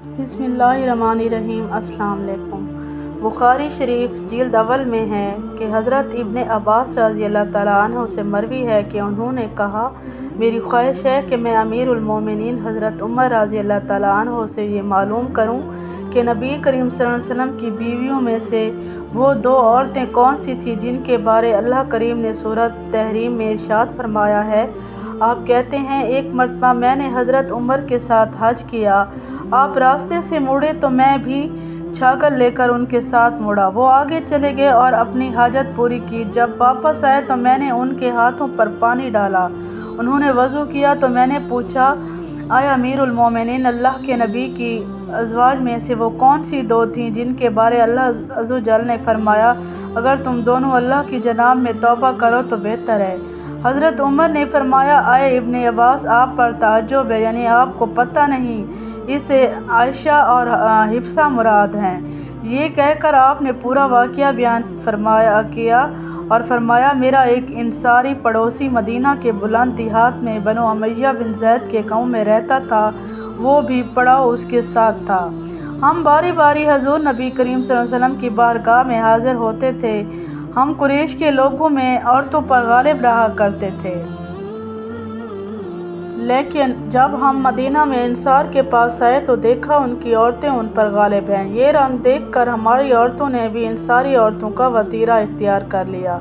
بسم اللہ الرحمن الرحیم۔ السلام علیکم۔ بخاری شریف جلد اول میں ہے کہ حضرت ابن عباس رضی اللہ تعالیٰ عنہ سے مروی ہے کہ انہوں نے کہا، میری خواہش ہے کہ میں امیر المومنین حضرت عمر رضی اللہ تعالیٰ عنہ سے یہ معلوم کروں کہ نبی کریم صلی اللہ علیہ وسلم کی بیویوں میں سے وہ دو عورتیں کون سی تھیں جن کے بارے اللہ کریم نے سورۃ تحریم میں ارشاد فرمایا ہے۔ آپ کہتے ہیں، ایک مرتبہ میں نے حضرت عمر کے ساتھ حج کیا، آپ راستے سے مڑے تو میں بھی چھاگل لے کر ان کے ساتھ مڑا۔ وہ آگے چلے گئے اور اپنی حاجت پوری کی۔ جب واپس آئے تو میں نے ان کے ہاتھوں پر پانی ڈالا، انہوں نے وضو کیا تو میں نے پوچھا، آیا امیر المومنین، اللہ کے نبی کی ازواج میں سے وہ کون سی دو تھیں جن کے بارے اللہ عز و جل نے فرمایا، اگر تم دونوں اللہ کی جناب میں توبہ کرو تو بہتر ہے۔ حضرت عمر نے فرمایا، آئے ابن عباس، آپ پر تعجب ہے، یعنی آپ کو پتہ نہیں، اس سے عائشہ اور حفصہ مراد ہیں۔ یہ کہہ کر آپ نے پورا واقعہ بیان کیا اور فرمایا، میرا ایک انصاری پڑوسی مدینہ کے بلند دیہات میں بنو امیہ بن زید کے گاؤں میں رہتا تھا، وہ بھی پڑاؤ اس کے ساتھ تھا۔ ہم باری باری حضور نبی کریم صلی اللہ علیہ وسلم کی بارگاہ میں حاضر ہوتے تھے۔ ہم قریش کے لوگوں میں عورتوں پر غالب رہا کرتے تھے، لیکن جب ہم مدینہ میں انصار کے پاس آئے تو دیکھا ان کی عورتیں ان پر غالب ہیں۔ یہ رنگ دیکھ کر ہماری عورتوں نے بھی انصاری عورتوں کا وطیرہ اختیار کر لیا۔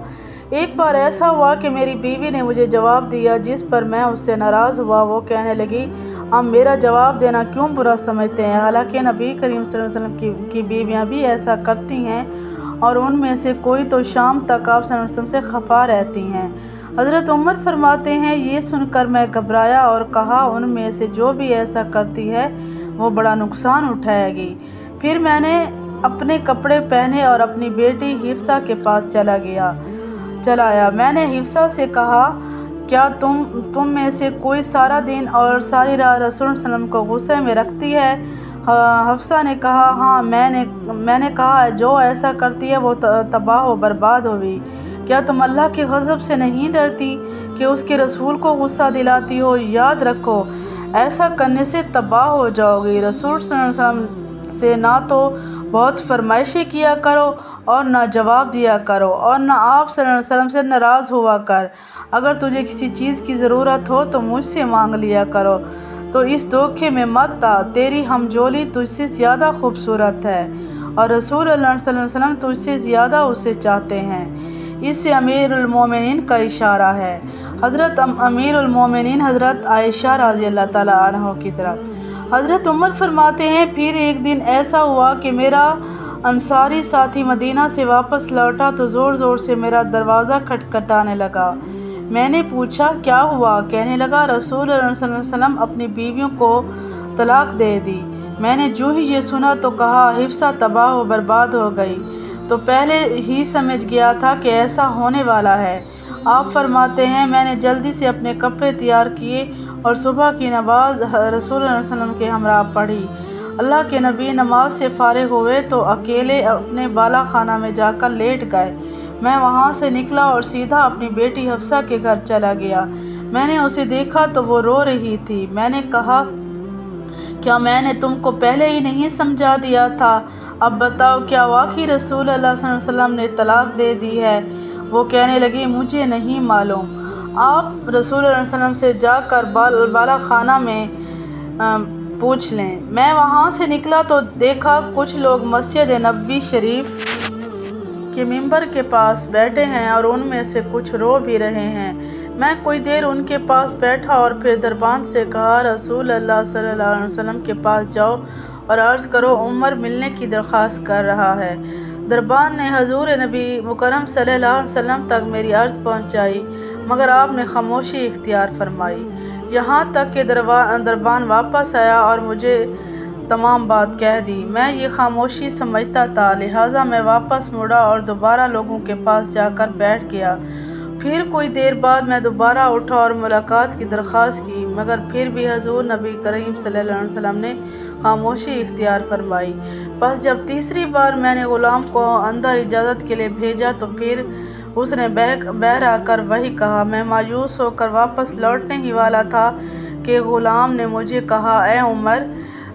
ایک بار ایسا ہوا کہ میری بیوی نے مجھے جواب دیا جس پر میں اس سے ناراض ہوا۔ وہ کہنے لگی، آپ میرا جواب دینا کیوں برا سمجھتے ہیں؟ حالانکہ نبی کریم صلی اللہ علیہ وسلم کی بیویاں بھی ایسا کرتی ہیں اور ان میں سے کوئی تو شام تک آپ صلی اللہ علیہ وسلم سے خفا رہتی ہیں۔ حضرت عمر فرماتے ہیں، یہ سن کر میں گھبرایا اور کہا، ان میں سے جو بھی ایسا کرتی ہے وہ بڑا نقصان اٹھائے گی۔ پھر میں نے اپنے کپڑے پہنے اور اپنی بیٹی حفصہ کے پاس چلا آیا۔ میں نے حفصہ سے کہا، کیا تم میں سے کوئی سارا دن اور ساری رات رسول صلی اللہ علیہ وسلم کو غصے میں رکھتی ہے؟ حفصہ نے کہا، ہاں۔ میں نے کہا، جو ایسا کرتی ہے وہ تباہ و برباد ہوئی۔ کیا تم اللہ کے غضب سے نہیں ڈرتی کہ اس کے رسول کو غصہ دلاتی ہو؟ یاد رکھو، ایسا کرنے سے تباہ ہو جاؤ گی۔ رسول صلی اللہ علیہ وسلم سے نہ تو بہت فرمائشیں کیا کرو اور نہ جواب دیا کرو، اور نہ آپ صلی اللہ علیہ وسلم سے ناراض ہوا کر۔ اگر تجھے کسی چیز کی ضرورت ہو تو مجھ سے مانگ لیا کرو، تو اس دھوکے میں مت آ، تیری ہمجولی تجھ سے زیادہ خوبصورت ہے اور رسول اللہ صلی اللہ علیہ وسلم تجھ سے زیادہ اسے چاہتے ہیں۔ اس سے امیر المومنین کا اشارہ ہے، حضرت امیر المومنین حضرت عائشہ رضی اللہ تعالیٰ عنہ کی طرف۔ حضرت عمر فرماتے ہیں، پھر ایک دن ایسا ہوا کہ میرا انصاری ساتھی مدینہ سے واپس لوٹا تو زور زور سے میرا دروازہ کھٹکھٹانے لگا۔ میں نے پوچھا، کیا ہوا؟ کہنے لگا، رسول اللہ صلی اللہ علیہ وسلم اپنی بیویوں کو طلاق دے دی۔ میں نے جو ہی یہ سنا تو کہا، حفصہ تباہ و برباد ہو گئی۔ تو پہلے ہی سمجھ گیا تھا کہ ایسا ہونے والا ہے۔ آپ فرماتے ہیں، میں نے جلدی سے اپنے کپڑے تیار کیے اور صبح کی نماز رسول اللہ صلی اللہ علیہ وسلم کے ہمراہ پڑھی۔ اللہ کے نبی نماز سے فارغ ہوئے تو اکیلے اپنے بالا خانہ میں جا کر لیٹ گئے۔ میں وہاں سے نکلا اور سیدھا اپنی بیٹی حفصہ کے گھر چلا گیا۔ میں نے اسے دیکھا تو وہ رو رہی تھی۔ میں نے کہا، کیا میں نے تم کو پہلے ہی نہیں سمجھا دیا تھا؟ اب بتاؤ، کیا واقعی رسول اللہ صلی اللہ علیہ وسلم نے طلاق دے دی ہے؟ وہ کہنے لگی، مجھے نہیں معلوم، آپ رسول اللہ صلی اللہ علیہ وسلم سے جا کر بالا خانہ میں پوچھ لیں۔ میں وہاں سے نکلا تو دیکھا کچھ لوگ مسجد نبوی شریف کے ممبر کے پاس بیٹھے ہیں اور ان میں سے کچھ رو بھی رہے ہیں۔ میں کوئی دیر ان کے پاس بیٹھا اور پھر دربان سے کہا، رسول اللہ صلی اللہ علیہ وسلم کے پاس جاؤ اور عرض کرو، عمر ملنے کی درخواست کر رہا ہے۔ دربان نے حضور نبی مکرم صلی اللہ علیہ وسلم تک میری عرض پہنچائی، مگر آپ نے خاموشی اختیار فرمائی، یہاں تک کہ دربان واپس آیا اور مجھے تمام بات کہہ دی۔ میں یہ خاموشی سمجھتا تھا، لہٰذا میں واپس مڑا اور دوبارہ لوگوں کے پاس جا کر بیٹھ گیا۔ پھر کوئی دیر بعد میں دوبارہ اٹھا اور ملاقات کی درخواست کی، مگر پھر بھی حضور نبی کریم صلی اللہ علیہ وسلم نے خاموشی اختیار فرمائی۔ بس جب تیسری بار میں نے غلام کو اندر اجازت کے لیے بھیجا تو پھر اس نے بہر آ کر وہی کہا۔ میں مایوس ہو کر واپس لوٹنے ہی والا تھا کہ غلام نے مجھے کہا، اے عمر،